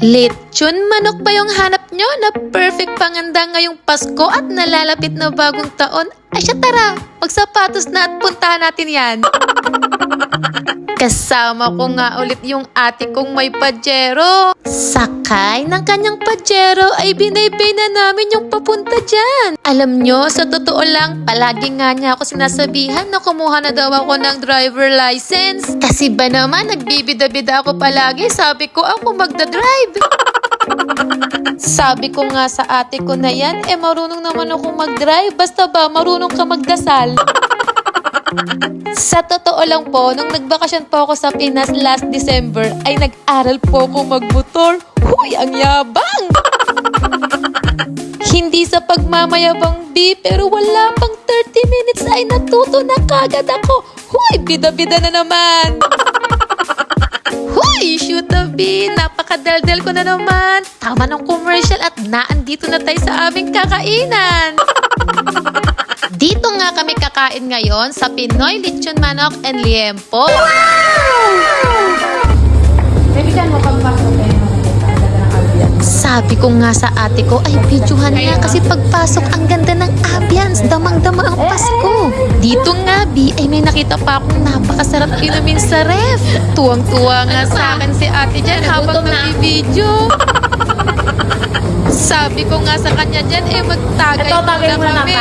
Lechon manok ba yung hanap nyo na perfect panganda ngayong Pasko at nalalapit na bagong taon? Ay siya, tara! Magsapatos na at puntahan natin yan. Kasama ko nga ulit yung ate kong may pajero. Sakay ng kanyang pajero ay binaybay na namin yung papunta dyan. Alam nyo, sa totoo lang, palagi nga niya ako sinasabihan na kumuha na daw ako ng driver license. Kasi ba naman, nagbibida-bida ako palagi. Sabi ko ako magdadrive. Sabi ko nga sa ate ko na yan, marunong naman ako mag-drive. Basta ba, marunong ka magdasal. Sa totoo lang po, nung nagbakasyon po ako sa Pinas last December, ay nag-aral po ako magmotor. Huy, ang yabang! Hindi sa pagmamayabang B, pero wala pang 30 minutes ay natuto na kagad ako. Huy, bida-bida na naman! Huy, shoot the B! Napakadaldal ko na naman! Tama ng commercial at naandito na tayo sa aming kakainan! Dito nga kami kakain ngayon sa Pinoy Lechon Manok and Liempo. Wow! Sabi ko nga sa ate ko, ay videohan nga kasi pagpasok ang ganda ng ambience, damang-dama ang Pasko. Dito nga, B, ay may nakita pa akong napakasarap inumin sa ref. Tuwang-tuwa nga sa akin si ate dyan habang nag-video. Sabi ko nga sa kanya dyan, magtagay muna kami.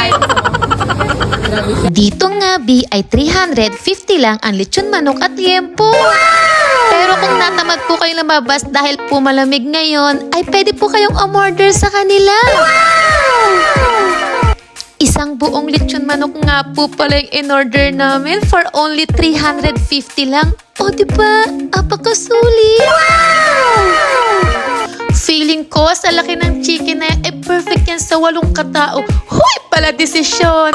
Dito nga, B, ay 350 lang ang lechon manok at liempo. Pero kung natamad po kayo lumabas dahil po malamig ngayon, ay pwede po kayong umorder sa kanila. Isang buong lechon manok nga po pala yung in-order namin for only 350 lang. O diba? Apakasulit! Feeling ko sa laki ng chicken na yan, perfect yan sa 8 katao. Huy! Pala desisyon!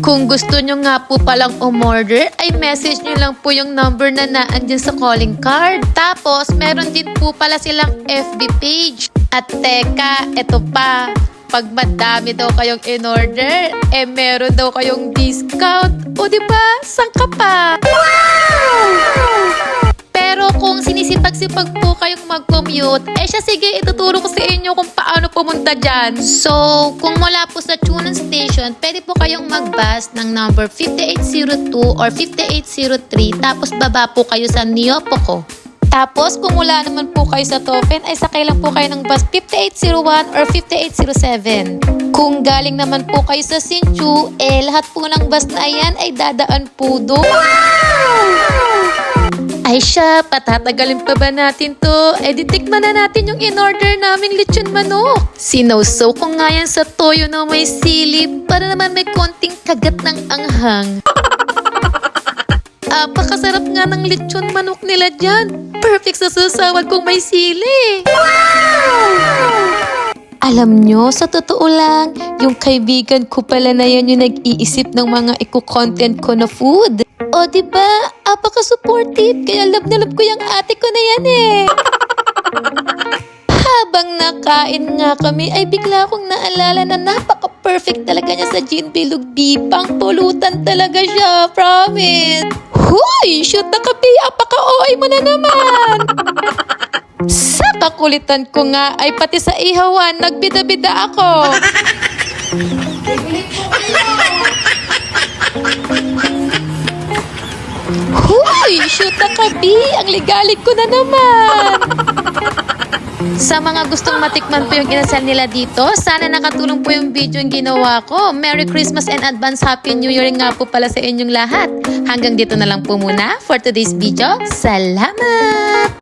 Kung gusto nyo nga po palang umorder, ay message nyo lang po yung number na naandyan sa calling card. Tapos, meron din po pala silang FB page. At teka, eto pa. Pag madami daw kayong in-order, meron daw kayong discount. O diba? Sang ka pa? Pero kung sinisipag-sipag po kayong mag-commute, siya sige, ituturo ko sa inyo kung paano pumunta dyan. So, kung wala po sa Chunan Station, pwede po kayong mag-bus ng number 5802 or 5803, tapos baba po kayo sa Neopoco. Tapos, kung wala naman po kayo sa Tofen, ay sakay lang po kayo ng bus 5801 or 5807. Kung galing naman po kayo sa Sinchu, lahat po ng bus na yan ay dadaan po doon. Ay siya, patatagalin pa ba natin to? Ditikman na natin yung in-order naming lechon manok. Sinawsaw ko nga yan sa toyo na may sili para naman may konting kagat ng anghang. Apakasarap nga ng lechon manok nila dyan. Perfect sa sasawan kung may sili. Alam nyo, sa totoo lang, yung kaibigan ko pala na yan yung nag-iisip ng mga eco-content ko na food. O diba, apaka-supportive, kaya love na love ko yung ate ko na yan Habang nakain nga kami, ay bigla akong naalala na napaka-perfect talaga niya sa Gin Bilog B. Pang-pulutan talaga siya, promise. Huy, shoot na kapi, apaka-OA mo na naman. Sa kakulitan ko nga, ay pati sa ihawan, nagbida-bida ako. Huy, shoot na kabi, ang ligalig ko na naman. Sa mga gustong matikman po yung inasal nila dito, sana nakatulong po yung video yung ginawa ko. Merry Christmas and advance Happy New Year nga po pala sa inyong lahat. Hanggang dito na lang po muna for today's video. Salamat!